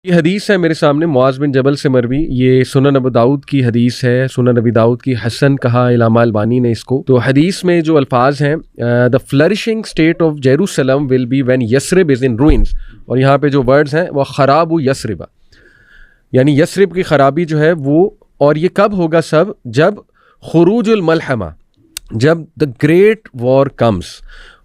ये हदीस है मेरे सामने मुआज़ बिन जबल से मरवी। ये सुनन अबू दाऊद की हदीस है, सुनन अबी दाऊद की हसन कहा इलामा अलबानी ने इसको। तो हदीस में जो अल्फाज हैं, the flourishing state of Jerusalem will be when Yathrib is in ruins, और यहाँ पे जो वर्ड्स हैं वह खराबु यस्रिबा, यानी यस्रिब की खराबी जो है वो। और ये कब होगा सब? जब खुरूजुल मलहमा, जब द ग्रेट वॉर कम्स,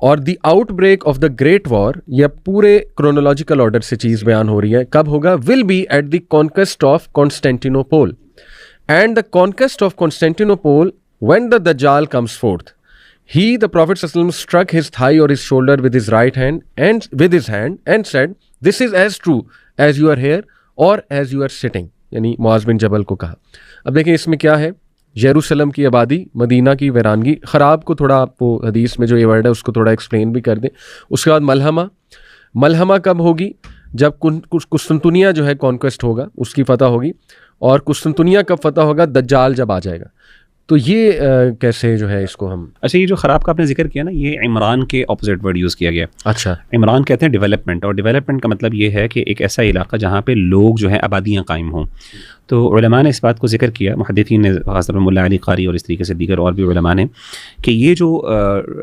और the outbreak of the great war, यह पूरे क्रोनोलॉजिकल ऑर्डर से चीज़ बयान हो रही है। कब होगा? Will be at the conquest of Constantinople, and the conquest of Constantinople when the Dajjal comes forth, he the prophet sallallahu struck his thigh or his shoulder with his right hand and with his hand and said, this is as true as you are here or as you are sitting, यानी मुआज़ बिन जबल को कहा। अब देखिए इसमें क्या है, यरूशलेम की आबादी, मदीना की वीरानगी। ख़राब को थोड़ा आपको हदीस में जो ये वर्ड है उसको थोड़ा एक्सप्लेन भी कर दें। उसके बाद मलहमा, मलहमा कब होगी? जब कुस्तुनतुनिया जो है कॉन्क्वेस्ट होगा, उसकी फ़तह होगी। और कुस्तुनतुनिया कब फ़तह होगा? दज्जाल जब आ जाएगा। तो ये कैसे जो है इसको हम, अच्छा, ये जो ख़राब का आपने जिक्र किया ना, ये इमरान के ऑपोजिट वर्ड यूज़ किया गया। अच्छा, इमरान कहते हैं डेवलपमेंट, और डेवलपमेंट का मतलब ये है कि एक ऐसा इलाका जहाँ पे लोग जो है आबादियाँ कायम हों। तो उलमा ने इस बात को जिक्र किया, मुहद्दिसीन ने, ख़ासतौर पर मुल्ला अली क़ारी और इस तरीके से दीगर और भी उलमा ने, कि ये जो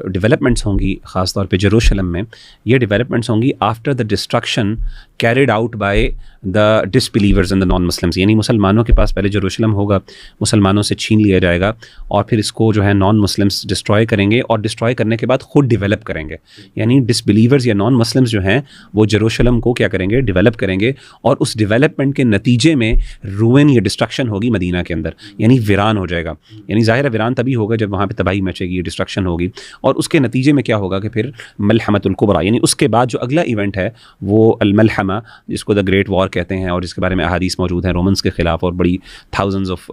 डेवलपमेंट्स होंगी ख़ासतौर पे जेरूशलम में, ये डेवलपमेंट्स होंगी after the destruction carried out by the disbelievers and the non Muslims. यानी मुसलमानों के पास पहले जेरूशलम होगा, मुसलमानों से छीन लिया जाएगा, और फिर इसको जो है नॉन मुस्लिम्स डिस्ट्रॉय करेंगे, और डिस्ट्रॉय करने के बाद ख़ुद डेवलप करेंगे। यानी डिसबिलीवर्स या नॉन मुस्लिम्स जो हैं वो जेरूशलम को क्या करेंगे? डेवलप करेंगे, और उस डेवलपमेंट के नतीजे में रूइन या डिस्ट्रक्शन होगी मदीना के अंदर, यानी वीरान हो जाएगा। यानी ज़ाहिर वीरान तभी होगा जब वहाँ पे तबाही मचेगी, डिस्ट्रक्शन होगी, और उसके नतीजे में क्या होगा कि फिर मलहमतुल कुबरा, यानी उसके बाद जो अगला इवेंट है वो अल-मलहमा, जिसको द ग्रेट वॉर कहते हैं, और जिसके बारे में अहादीस मौजूद हैं रोमन्स के ख़िलाफ़, और बड़ी थाउजेंड्स ऑफ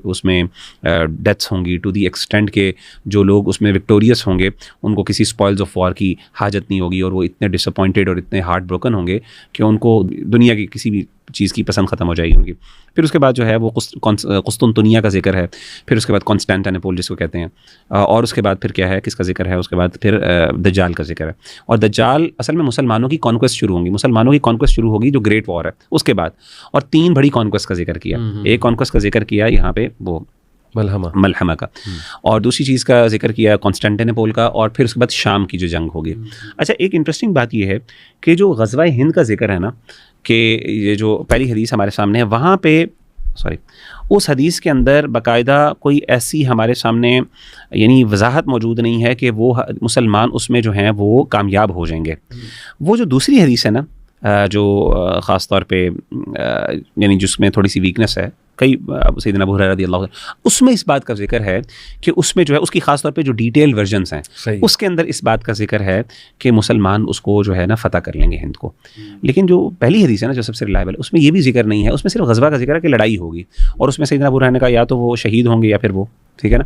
उसमें डेथ्स होंगी, टू दी एक्सटेंट के जो लोग उसमें विक्टोरियस होंगे उनको किसी स्पॉइल्स ऑफ वॉर की हाजत नहीं होगी, और वो इतने डिसअपॉइंटेड और इतने हार्ट ब्रोकन होंगे कि उनको दुनिया की किसी भी चीज़ की पसंद ख़त्म हो जाएगी उनकी। फिर उसके बाद जो है वो कुस्तुनतुनिया का जिक्र है, फिर उसके बाद कॉन्स्टेंटिनोपल जिसको कहते हैं, और उसके बाद फिर क्या है, किसका जिक्र है? उसके बाद फिर दज्जाल का जिक्र है। और दज्जाल असल में मुसलमानों की कॉन्क्वेस्ट शुरू होंगी, मुसलमानों की कॉन्क्वेस्ट शुरू होगी जो ग्रेट वॉर है उसके बाद। और 3 बड़ी कॉन्क्वेस्ट का जिक्र किया। एक कॉन्क्वेस्ट का जिक्र किया यहाँ पे वो मलहमा का, और दूसरी चीज़ का जिक्र किया कॉन्स्टेंटिनोपल का, और फिर उसके बाद शाम की जो जंग होगी। अच्छा, एक इंटरेस्टिंग बात यह है कि जो ग़ज़वा हिंद का जिक्र है ना, कि ये जो पहली हदीस हमारे सामने है, वहाँ पे उस हदीस के अंदर बाकायदा कोई ऐसी हमारे सामने यानी वजाहत मौजूद नहीं है कि वो मुसलमान उसमें जो हैं वो कामयाब हो जाएंगे। वो जो दूसरी हदीस है ना, जो ख़ास तौर पे यानी जिसमें थोड़ी सी वीकनेस है, कई सैयदना अबू हुरैरा रज़ियल्लाहु अन्हु, उसमें इस बात का जिक्र है कि उसमें जो है उसकी ख़ास तौर पे जो डिटेल वर्जन्स हैं उसके अंदर इस बात का जिक्र है कि मुसलमान उसको जो है ना फ़तह कर लेंगे हिंद को। लेकिन जो पहली हदीस है ना, जो सबसे रिलायबल, उसमें ये भी जिक्र नहीं है। उसमें सिर्फ ग़ज़वा का जिक्र है कि लड़ाई होगी, और उसमें सैयदना अबू हुरैरा ने कहा या तो वो शहीद होंगे या फिर वो, ठीक है ना।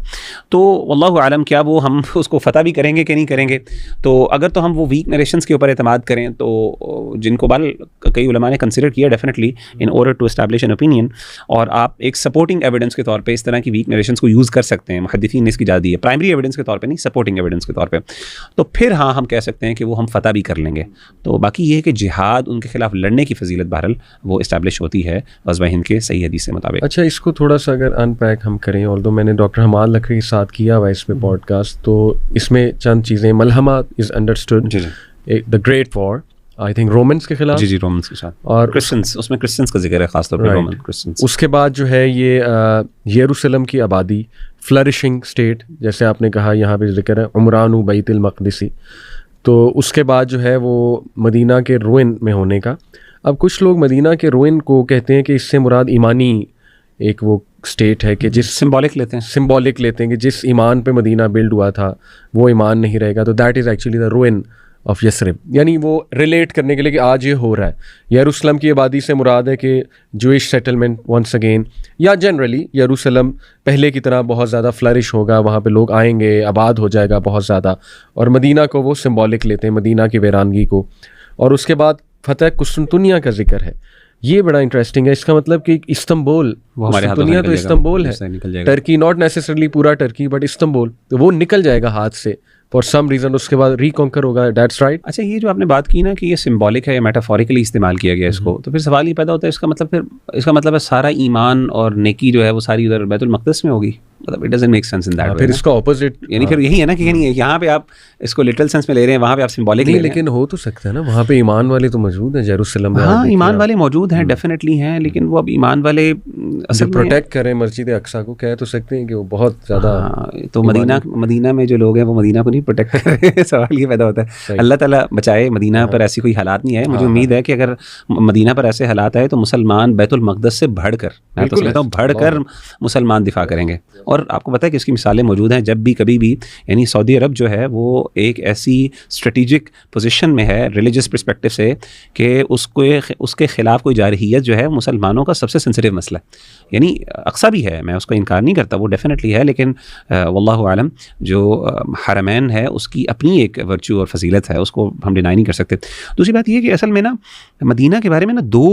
तो वल्लाहु आलम क्या वो हम उसको फ़तह भी करेंगे कि नहीं करेंगे। तो अगर तो हम वो वीक नरेशंस के ऊपर एतमाद करें, तो जिनको बाल कई उलमा ने कंसिडर किया definitely in order to establish an opinion, और आप एक सपोर्टिंग एविडेंस के तौर पे इस तरह की वीक नरेशंस को यूज़ कर सकते हैं। मुहद्दिसीन ने इसकी इजाज़त दी है, प्राइमरी एविडेंस के तौर पे नहीं, सपोर्टिंग एविडेंस के तौर पे। तो फिर हाँ, हम कह सकते हैं कि वो हम फ़तह भी कर लेंगे। तो बाकी ये है कि जिहाद, उनके खिलाफ लड़ने की फजीलत बहरहाल वो इस्टेब्लिश होती है ग़ज़वा हिंद के सही हदीस से मुताबिक। अच्छा, इसको थोड़ा सा अगर अनपैक हम करें, और तो मैंने डॉक्टर हमाद लखवी के साथ किया हुआ इस पे पॉडकास्ट, तो इसमें चंद चीज़ें, malhama is understood, the great war I think Romans के खिलाफ, जी रोमन्स के साथ, और क्रिश्चियंस, उसमें क्रिश्चियंस का जिक्र है खासतौर पर रोमन क्रिश्चियंस। उसके बाद जो है ये यरूशलेम की आबादी, फ्लरिशिंग स्टेट, जैसे आपने कहा यहाँ पे जिक्र है उमरान बैतुल मक़दिसी। तो उसके बाद जो है वो मदीना के रूइन में होने का। अब कुछ लोग मदीना के रूइन को कहते हैं कि इससे मुराद ईमानी एक वो स्टेट है कि जिस सिंबॉलिक लेते हैं कि जिस ईमान पे मदीना बिल्ड हुआ था वो ईमान नहीं रहेगा। तो that is actually the ruin of Yathrib, यानी वो रिलेट करने के लिए कि आज ये हो रहा है। यरूशलेम की आबादी से मुराद है कि जूइश सेटलमेंट वंस अगेन, या जनरली यरूशलेम पहले की तरह बहुत ज़्यादा फ्लरिश होगा, वहाँ पे लोग आएंगे, आबाद हो जाएगा बहुत ज़्यादा। और मदीना को वो सिंबॉलिक लेते हैं, मदीना की वीरानगी को। और उसके बाद फ़तह कुस्तुनतुनिया का जिक्र है। ये बड़ा इंटरेस्टिंग है। इसका मतलब कि इस्तंबुल, दुनिया तो इस्तंबुल है, टर्की, नॉट नेसेसरली पूरा टर्की बट इस्तंबुल, तो वो निकल जाएगा हाथ से फॉर सम रीज़न उसके बाद रिकॉन्कर होगा, दैट्स राइट। अच्छा, ये जो आपने बात की ना कि ये सिंबॉलिक है या मेटाफोरिकली इस्तेमाल किया गया इसको, तो फिर सवाल ये पैदा होता है इसका मतलब है सारा ईमान और नेकी जो है वो सारी उधर बैतुल मक़दस में होगी, मतलब it doesn't make sense in that way. फिर इसका ऑपोजिट, यानी फिर यही है ना कि यहाँ पे आप इसको लिटरल सेंस में ले रहे हैं, वहाँ पे आप सिंबॉलिक ले रहे हैं। लेकिन हो तो सकता है ना, वहाँ पे ईमान वाले तो मौजूद हैं जेरूसलम में। हाँ, ईमान वाले मौजूद हैं, डेफिनेटली हैं, लेकिन वो अब ईमान वाले असल प्रोटेक्ट करें मस्जिद अक्सा को, कह तो सकते हैं कि वो बहुत ज़्यादा। तो मदीना में जो लोग हैं वो मदीना को नहीं प्रोटेक्ट कर रहे। सवाल ये पैदा होता है, अल्लाह ताला बचाए, मदीना पर ऐसी कोई हालात नहीं है। मुझे उम्मीद है कि अगर मदीना पर ऐसे हालात आए तो मुसलमान बैतुल मक़दस से बढ़कर, मैं तो समझता हूँ बढ़कर मुसलमान दिफा करेंगे। और आपको पता है कि इसकी मिसालें मौजूद हैं, जब भी कभी भी, यानी सऊदी अरब जो है वो एक ऐसी स्ट्रेटिजिक पोजीशन में है रिलीजियस पर्सपेक्टिव से कि उसके ख़िलाफ़ कोई जारहियत जो है मुसलमानों का सबसे सेंसिटिव मसला है। यानी अक्सा भी है, मैं उसको इनकार नहीं करता, वो डेफिनेटली है, लेकिन वल्लाहु आलम जो हरमैन है उसकी अपनी एक वर्चू और फजीलत है, उसको हम डिनाई नहीं कर सकते। दूसरी बात ये कि असल में ना मदीना के बारे में ना दो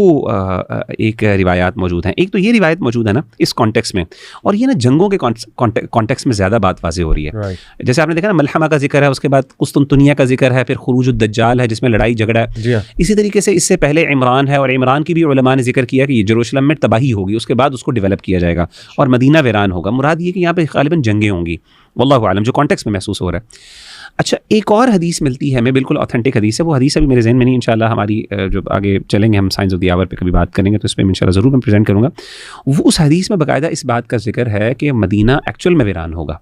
एक रिवायात मौजूद हैं। एक तो ये रिवायत मौजूद है ना इस कॉन्टेक्स्ट में, और ये ना जंगों के कॉन्टेक्स्ट में ज़्यादा बात वाज़ेह हो रही है। जैसे आपने देखा ना मलहमा का जिक्र है, उसके बाद कुस्तुनतुनिया का जिक्र है, फिर खुरूज दज्जाल है जिसमें लड़ाई झगड़ा है। इसी तरीके से इससे पहले इमरान है, और इमरान की भी उलमा ने जिक्र किया कि यरूशलेम में तबाही होगी, उसके बाद उसको डेवलप किया जाएगा और मदीना वीरान होगा। मुराद ये कि यहाँ पे गालिबन जंगें होंगी, वल्लाहु आलम, जो कॉन्टेक्स्ट में महसूस हो रहा है। अच्छा, एक और हदीस मिलती है, मैं बिल्कुल ऑथेंटिक हदीस है, वो हदीस अभी मेरे ज़हन में नहीं, इंशाल्लाह हमारी जो आगे चलेंगे हम साइंस ऑफ द आवर पे कभी बात करेंगे तो इस पर इंशाल्लाह ज़रूर मैं प्रेजेंट करूँगा। वो उस हदीस में बाकायदा इस बात का जिक्र है कि मदीना एक्चुअल में वीरान होगा।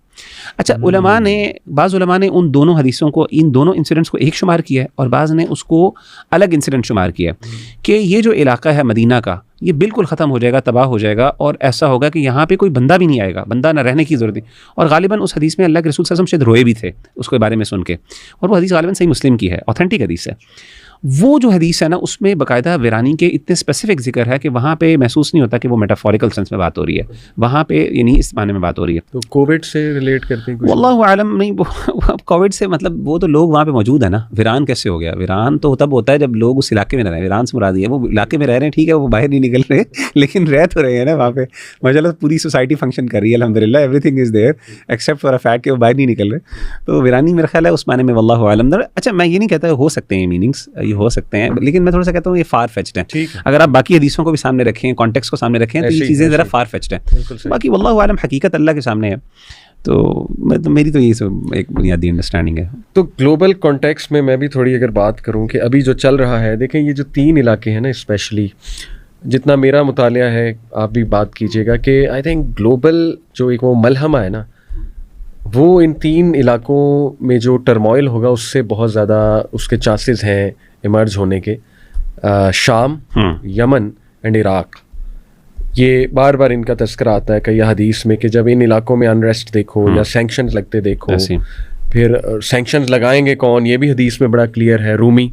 अच्छा, बाज़ उलमा ने उन दोनों हदीसों को, इन दोनों इंसिडेंट्स को एक शुमार किया है, और बाज़ ने उसको अलग इंसिडेंट शुमार किया है कि ये जो इलाका है मदीना का, ये बिल्कुल ख़त्म हो जाएगा, तबाह हो जाएगा, और ऐसा होगा कि यहाँ पे कोई बंदा भी नहीं आएगा, बंदा ना रहने की ज़रूरत नहीं। और गालिबन उस हदीस में अल्लाह के रसूल सल्लल्लाहु अलैहि वसल्लम शायद रोए भी थे उसके बारे में सुन के, और वो हदीस गालिबन सही मुस्लिम की है, ऑथेंटिक हदीस है। वो जो हदीस है ना उसमें बाकायदा वीरानी के इतने स्पेसिफिक जिक्र है कि वहाँ पे महसूस नहीं होता कि वो मेटाफोरिकल सेंस में बात हो रही है, वहाँ पे यानी इस माने में बात हो रही है। तो कोविड से रिलेट करते हैं? वल्लाहु आलम नहीं, कोविड से मतलब वो तो लोग वहाँ पे मौजूद है ना, वीरान कैसे हो गया? वीरान तो तब होता है जब लोग उस इलाके में रह रहे हैं, वीरान से मुराद है वो इलाके में रह रहे हैं, ठीक है, वो बाहर नहीं निकल रहे लेकिन रह तो रहे हैं ना वहाँ पे। माशाल्लाह पूरी सोसाइटी फंक्शन कर रही है अल्हम्दुलिल्लाह, everything is there except for a fact कि वो बाहर नहीं निकल रहे। तो वीरानी मेरा ख्याल है उस माने में वल्लाहु आलम। अच्छा, मैं ये नहीं कहता हो सकते हैं मीनिंग्स, ये हो सकते हैं, लेकिन मैं थोड़ा सा कहता हूँ ये फार फेच्ड है। अगर आप बाकी हदीसों को भी सामने रखें, कॉन्टेक्स्ट को सामने रखें, तो ये चीज़ें ज़रा फार फेच्ड हैं। बाकी वल्लाहु आलम हकीकत अल्लाह के सामने है। तो मेरी तो ये सब एक बुनियादी अंडरस्टैंडिंग है। तो ग्लोबल कॉन्टेक्स्ट में मैं भी थोड़ी अगर बात करूं कि अभी जो चल रहा है, देखें ये जो 3 इलाके हैं ना, स्पेशली जितना मेरा मुतालिया है, आप भी बात कीजिएगा कि आई थिंक ग्लोबल जो एक वो मलहमा है ना, वो इन 3 इलाकों में जो टर्मोइल होगा उससे बहुत ज़्यादा उसके चांसेस हैं इमर्ज होने के। शाम, यमन एंड इराक, ये बार बार इनका तस्करा आता है कई हदीस में कि जब इन इलाकों में अनरेस्ट देखो या सैंक्शंस लगते देखो, फिर सैंक्शंस लगाएंगे कौन, ये भी हदीस में बड़ा क्लियर है। रूमी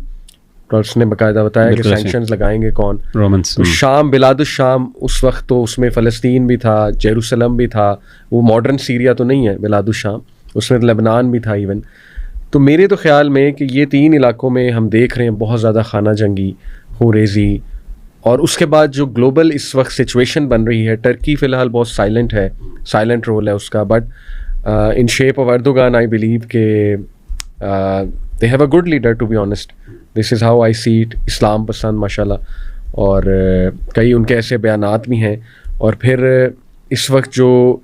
तो उसने बाकायदा बताया कि सैंक्शंस लगाएंगे कौन, रोमन्स। तो शाम, बिलादुश शाम, उस वक्त तो उसमें फ़लस्तीन भी था, जेरूसलम भी था, वो मॉडर्न सीरिया तो नहीं है बिलादुश शाम, उसमें लेबनान भी था इवन। तो मेरे तो ख्याल में कि ये 3 इलाकों में हम देख रहे हैं बहुत ज़्यादा खाना जंगी हो रेजी, और उसके बाद जो ग्लोबल इस वक्त सिचुएशन बन रही है, टर्की फ़िलहाल बहुत साइलेंट है, साइलेंट रोल है उसका, but in shape of Erdogan I believe के they have a good leader, to be honest, this is how I see it. इस्लाम पसंद माशाल्लाह, और कई उनके ऐसे बयानात भी हैं। और फिर इस वक्त जो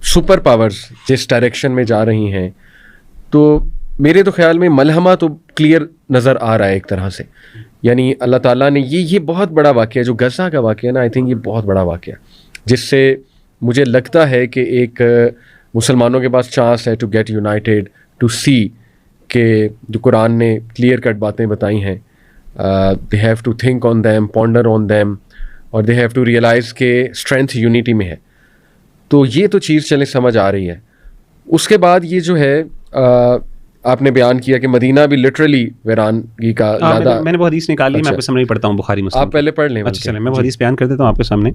सुपर पावर्स जिस डायरेक्शन में जा रही हैं, तो मेरे तो ख्याल में मलहमा तो क्लियर नज़र आ रहा है एक तरह से। यानी अल्लाह ताला ने ये बहुत बड़ा वाक़या, जो गज़ा का वाक़या ना, आई थिंक ये बहुत बड़ा वाक़या, जिससे मुझे लगता है कि एक मुसलमानों के पास चांस है to get united, to see कि जो कुरान ने क्लियर कट बातें बताई हैं, they have to think on them, ponder on them, और दे हैव टू रियलाइज़ के स्ट्रेंथ यूनिटी में है। तो ये तो चीज़ चले समझ आ रही है। उसके बाद ये जो है आपने बयान किया कि मदीना भी लिटरली वीरानगी का ज़्यादा, मैंने वो हदीस निकाली, मैं आपको समझ पढ़ता हूँ बुखारी मुस्लिम। आप पहले पढ़ लें। अच्छा चलें, मैं वो हदीस बयान कर देता हूँ आपके सामने।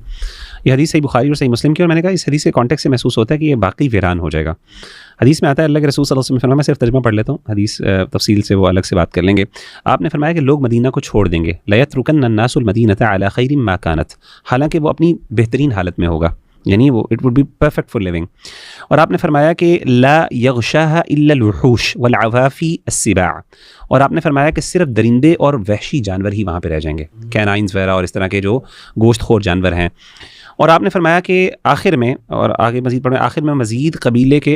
ये हदीस सही बुखारी और सही मुस्लिम की, और मैंने कहा इस हदीस के कॉन्टेक्स्ट से महसूस होता है कि ये बाकी वीरान हो जाएगा। हदीस में आता है, अल्लाह के रसूल सल्लल्लाहु अलैहि वसल्लम, मैं सिर्फ तर्जुमा पढ़ लेता हूँ, हदीस तफसील से वो अलग से बात कर लेंगे। आपने फरमाया कि लोग मदीना को छोड़ देंगे, लयत्रुकन्न अन्नासुल मदीनता अला खैरिम मा कानत, हालांकि वो अपनी बेहतरीन हालत में होगा, यानी वो it would be perfect for living. और आपने फरमाया कि ला यग़शाहा इल्ला लुहूश वल अवाफ़ी अस्सिबा, और आपने फरमाया कि सिर्फ दरिंदे और वहशी जानवर ही वहाँ पे रह जाएंगे, कैनाइंस वगैरह और इस तरह के जो गोश्तखोर जानवर हैं। और आपने फरमाया कि आखिर में, और आगे मज़ीद पढ़ें, आखिर में मज़ीद कबीले के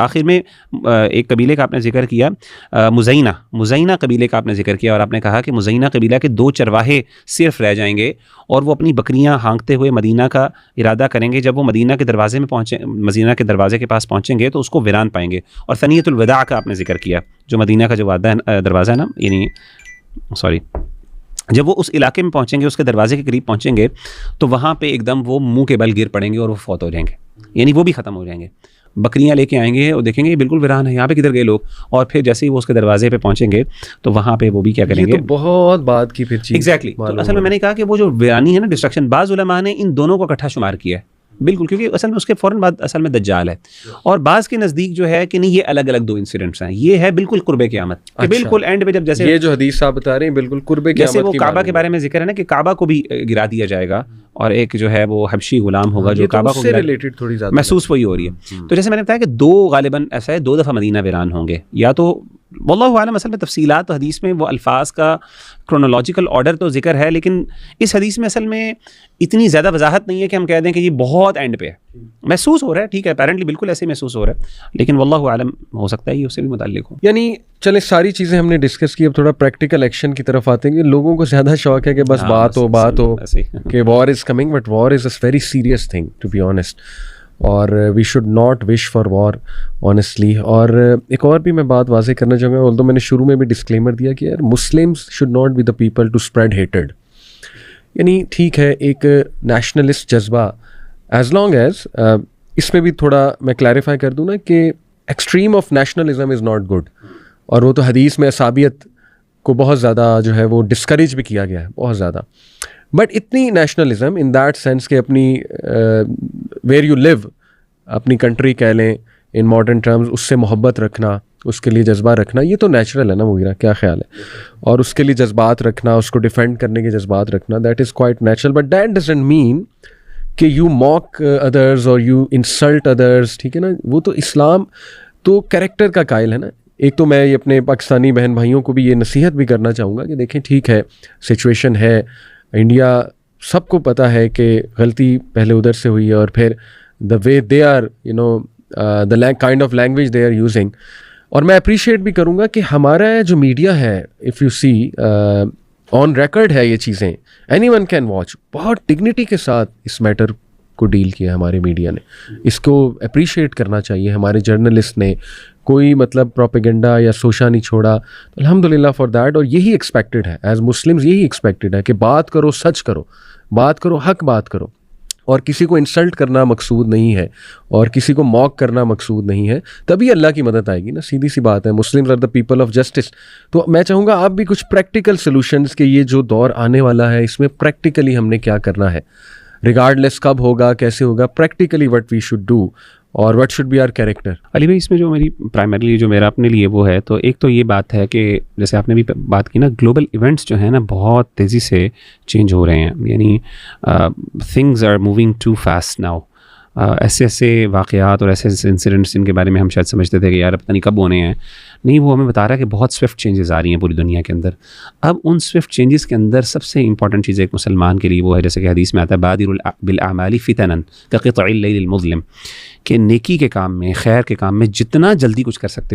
आखिर में एक कबीले का आपने जिक्र किया, मुज़ैना कबीले का आपने जिक्र किया, और आपने कहा कि मुज़ैना कबीला के 2 चरवाहे सिर्फ रह जाएंगे और वो अपनी बकरियां हाँकते हुए मदीना का इरादा करेंगे। जब वो मदीना के दरवाजे में पहुँचे, मदीना के दरवाजे के पास पहुँचेंगे तो उसको वीरान पाएंगे। और सनियतुल वदा का आपने जिक्र किया, जो मदीना का जो दरवाज़ा है ना, यानी सॉरी, जब वो उस इलाके में पहुंचेंगे, उसके दरवाजे के करीब पहुंचेंगे, तो वहाँ पे एकदम वो मुंह के बल गिर पड़ेंगे और वो फौत हो जाएंगे, यानी वो भी ख़त्म हो जाएंगे। बकरियां लेके आएंगे और देखेंगे ये बिल्कुल वीरान है, यहाँ पे किधर गए लोग, और फिर जैसे ही वो उसके दरवाजे पे पहुंचेंगे तो वहाँ पे वो भी क्या करेंगे। ये तो बहुत बात की फिर चीज़। एग्जैक्टली। तो असल में मैंने कहा कि वो जो वीरानी है ना, डिस्ट्रक्शन, बाज़ उलमा ने इन दोनों को इकट्ठा शुमार किया है, बिल्कुल, क्योंकि असल में उसके फ़ौरन बाद असल में दज्जाल है। और बाज़ के नज़दीक जो है कि नहीं, ये अलग अलग 2 इंसिडेंट्स हैं। ये है बिल्कुल कुर्बे क़यामत, कि बिल्कुल एंड पे जब जैसे ये जो हदीस आप बता रहे हैं बिल्कुल कुर्बे क़यामत, जैसे वो काबा के बारे में जिक्र है ना कि काबा को भी गिरा दिया जाएगा, और एक जो है वो हबशी गुलाम होगा जो काबा को रिलेटेड थोड़ी ज़्यादा महसूस वही हो रही है। तो जैसे मैंने बताया कि 2 गालिबन ऐसा है, 2 दफ़ा मदीना वीरान होंगे, या तो वल्लाहु आलम, असल में तफसीलात तो हदीस में वो अल्फाज का क्रोनोलॉजिकल ऑर्डर तो जिक्र है, लेकिन इस हदीस में असल में इतनी ज़्यादा वजाहत नहीं है कि हम कह दें कि ये बहुत एंड पे है। महसूस हो रहा है, ठीक है, अपेरेंटली बिल्कुल ऐसे महसूस हो रहा है, लेकिन वल्लाहु आलम हो सकता है ये उससे भी मुताल्लिक हो। यानी चले, सारी चीज़ें हमने डिस्कस की, अब थोड़ा प्रैक्टिकल एक्शन की तरफ आते हैं। लोगों को ज़्यादा शौक है कि बस बात हो कि war is coming, but war is a very serious thing to be honest, और we should not wish for war honestly. और एक और भी मैं बात वाज़ेह करना चाहूँगा, ऑल्दो मैंने शुरू में भी डिस्क्लेमर दिया कि यार Muslims should not be the people to spread hated. यानी ठीक है, एक नेशनलिस्ट जज्बा, एज लॉन्ग एज इसमें भी थोड़ा मैं क्लैरिफाई कर दूँ ना कि extreme of nationalism is not good, और वो तो हदीस में असाबियत को बहुत ज़्यादा जो है वो डिस्करेज भी किया गया है, बहुत ज़्यादा। बट इतनी नेशनलिज्म इन दैट सेंस कि अपनी वेयर यू लिव, अपनी कंट्री कह लें इन मॉडर्न टर्म्स, उससे मोहब्बत रखना, उसके लिए जज्बा रखना, ये तो नेचुरल है ना मुगीरा, क्या ख्याल है? और उसके लिए जज्बात रखना, उसको डिफेंड करने के जज्बात रखना, that is quite natural, but that doesn't mean कि यू मॉक अदर्स और यू इंसल्ट अदर्स, ठीक है ना? वो तो इस्लाम तो कैरेक्टर का कायल है ना। एक तो मैं ये अपने पाकिस्तानी बहन भाइयों को भी ये नसीहत भी करना चाहूँगा कि देखें, ठीक है, सिचुएशन है, इंडिया सबको पता है कि गलती पहले उधर से हुई है, और फिर the way they are the kind of language they are using. और मैं अप्रिशिएट भी करूँगा कि हमारा जो मीडिया है, if you see on record है ये चीज़ें, एनीवन कैन वॉच, बहुत डिग्निटी के साथ इस मैटर को डील किया हमारे मीडिया ने, इसको अप्रिशिएट करना चाहिए। हमारे जर्नलिस्ट ने कोई मतलब प्रोपेगेंडा या सोशा नहीं छोड़ा, तो अल्हम्दुलिल्लाह फॉर दैट। और यही एक्सपेक्टेड है, एज मुस्लिम्स यही एक्सपेक्टेड है कि बात करो, सच करो, बात करो, हक बात करो, और किसी को इंसल्ट करना मकसूद नहीं है और किसी को मॉक करना मकसूद नहीं है, तभी अल्लाह की मदद आएगी ना, सीधी सी बात है। Muslims are the people of justice. तो मैं चाहूँगा आप भी कुछ प्रैक्टिकल सोल्यूशंस के, ये जो दौर आने वाला है इसमें प्रैक्टिकली हमने क्या करना है, रिगार्डलेस कब होगा, कैसे होगा, practically what we should do और what should be our character. Ali भाई, इसमें जो मेरी प्राइमरीली जो मेरा अपने लिए वो है, तो एक तो ये बात है कि जैसे आपने भी बात की ना, ग्लोबल इवेंट्स जो है ना बहुत तेज़ी से चेंज हो रहे हैं, यानी things are moving too fast now. ऐसे ऐसे वाक़यात और ऐसे ऐसे इंसिडेंट्स जिनके बारे में हम शायद समझते थे कि यार पता नहीं कब होने हैं, नहीं, वो हमें बता रहा है कि बहुत स्विफ्ट चेंजेस आ रही हैं पूरी दुनिया के अंदर। अब उन स्विफ्ट चेंजेस के अंदर सबसे इंपॉर्टेंट चीज़ एक मुसलमान के लिए वो है, जैसे कि हदीस में आता है, बादिरुल बिल आमाली फितनन कक़ितइल लैलिल मुज़लिम, कि नेकी के काम में, खैर के काम में जितना जल्दी कुछ कर सकते हो